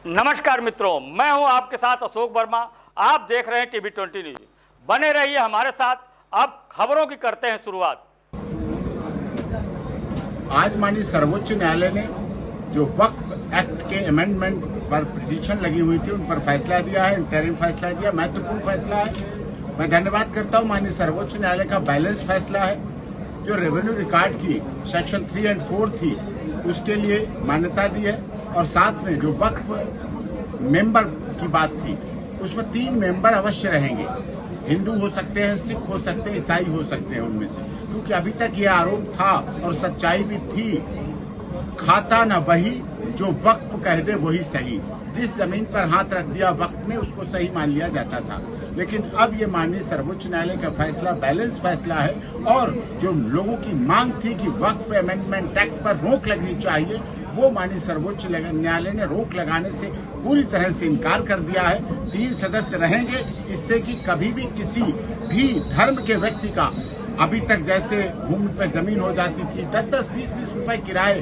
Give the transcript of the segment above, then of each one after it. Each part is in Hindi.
नमस्कार मित्रों, मैं हूं आपके साथ अशोक वर्मा। आप देख रहे हैं टीवी 20 न्यूज। बने रहिए हमारे साथ। अब खबरों की करते हैं शुरुआत। आज माननीय सर्वोच्च न्यायालय ने जो वक्फ एक्ट के अमेंडमेंट पर पिटीशन लगी हुई थी उन पर फैसला दिया है, इंटरिम फैसला दिया, महत्वपूर्ण फैसला है। मैं धन्यवाद करता हूं माननीय सर्वोच्च न्यायालय का। बैलेंस फैसला है। जो रेवेन्यू रिकॉर्ड की सेक्शन 3 और 4 थी उसके लिए मान्यता दी है, और साथ में जो वक्फ मेंबर की बात थी उसमें 3 मेंबर अवश्य रहेंगे। हिंदू हो सकते हैं, सिख हो सकते हैं, ईसाई हो सकते हैं उनमें से, क्योंकि अभी तक ये आरोप था और सच्चाई भी थी, खाता न वही जो वक्फ कह दे वही सही। जिस जमीन पर हाथ रख दिया वक्फ ने उसको सही मान लिया जाता था। लेकिन अब ये माननीय सर्वोच्च न्यायालय का फैसला बैलेंस फैसला है, और जो लोगों की मांग थी कि वक्फ अमेंडमेंट एक्ट पर रोक लगनी चाहिए, वो माननीय सर्वोच्च न्यायालय ने रोक लगाने से पूरी तरह से इनकार कर दिया है। 3 सदस्य रहेंगे, इससे कि कभी भी किसी भी धर्म के व्यक्ति का अभी तक जैसे भूमि पर जमीन हो जाती थी 10-10, 20-20 रुपए किराए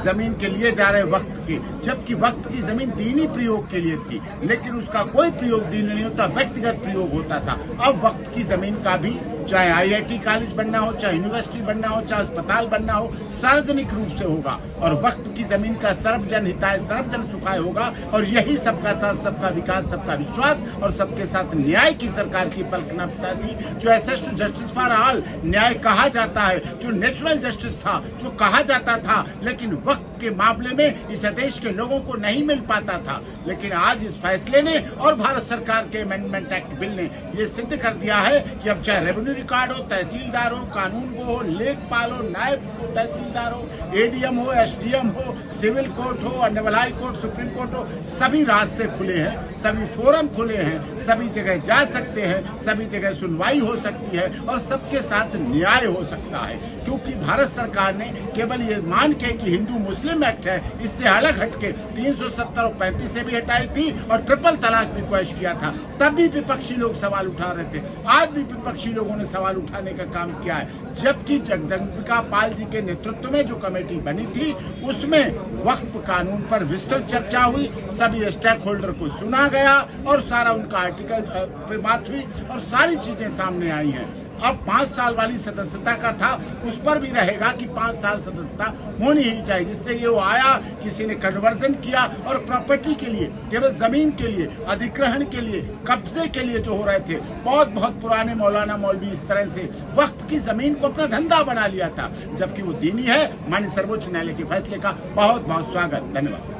जमीन के लिए जा रहे वक्त के, जबकि वक्त की जमीन दीनी प्रयोग के लिए थी, लेकिन उसका कोई प्रयोग दीनी नहीं होता, व्यक्तिगत प्रयोग होता था। अब वक्त की जमीन का भी, चाहे IIT कॉलेज बनना हो, चाहे यूनिवर्सिटी बनना हो, चाहे अस्पताल बनना हो, सार्वजनिक रूप से होगा, और वक्त की जमीन का सर्वजन हिताय सर्वजन सुखाय होगा। और यही सबका साथ, सबका विकास, सबका विश्वास और सबके साथ न्याय की सरकार की कल्पना थी। जो access to justice for all न्याय कहा जाता है, जो नेचुरल जस्टिस था, जो कहा जाता था, लेकिन वक्त के मामले में इस देश के लोगों को नहीं मिल पाता था। लेकिन आज इस फैसले ने और भारत सरकार के अमेंडमेंट एक्ट बिल ने ये सिद्ध कर दिया है कि अब चाहे रेवेन्यू रिकॉर्ड हो, तहसीलदार हो, कानून को हो, लेखपाल हो, नायब तहसीलदार हो, ADM हो, SDM हो, सिविल कोर्ट हो, अन्य हाई कोर्ट, सुप्रीम कोर्ट हो, सभी रास्ते खुले हैं, सभी फोरम खुले हैं, सभी जगह जा सकते हैं, सभी जगह सुनवाई हो सकती है और सबके साथ न्याय हो सकता है। क्योंकि भारत सरकार ने केवल ये मान के कि हिंदू मुस्लिम एक्ट है, इससे अलग हटके 370 और 35 से भी हटाई थी, और ट्रिपल तलाक भी पेश किया था। तब भी विपक्षी लोग सवाल उठा रहे थे, आज भी विपक्षी लोगों ने सवाल उठाने का काम किया है। जबकि जगदम्बिका पाल जी के नेतृत्व में जो कमेटी बनी थी उसमें वक्फ कानून पर विस्तृत चर्चा हुई, सभी स्टेक होल्डर को सुना गया और सारा उनका आर्टिकल पे बात हुई और सारी चीजें सामने आई हैं। अब 5 साल वाली सदस्यता का था, उस पर भी रहेगा कि 5 साल सदस्यता होनी ही चाहिए, जिससे ये वो आया, किसी ने कन्वर्जन किया और प्रॉपर्टी के लिए, केवल जमीन के लिए, अधिग्रहण के लिए, कब्जे के लिए जो हो रहे थे, बहुत पुराने मौलाना मौलवी इस तरह से वक्फ की जमीन को अपना धंधा बना लिया था, जबकि वो दीनी है। माननीय सर्वोच्च न्यायालय के फैसले का बहुत स्वागत। धन्यवाद।